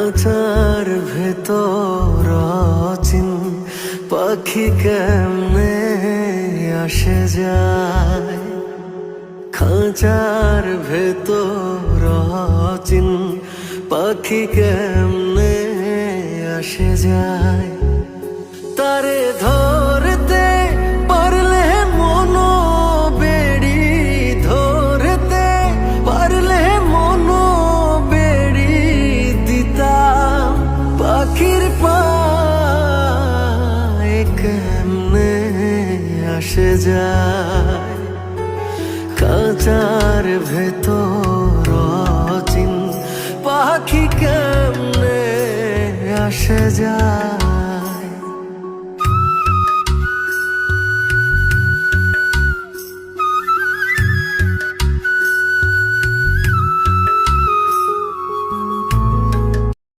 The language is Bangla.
খাঁচার ভেতর অচিন পাখি কেমনে আসে যায়। খাঁচার ভেতর অচিন পাখি কেমনে আসে যায়। তারে ধরতে পারলে মনো বেড়ি, ধরতে পারলে মনো বেড়ি দিতাম। পাখির পায়ে কেমনে আসে যায়। খাঁচার ভেতর অচিন পাখি কেমনে আসে যায়।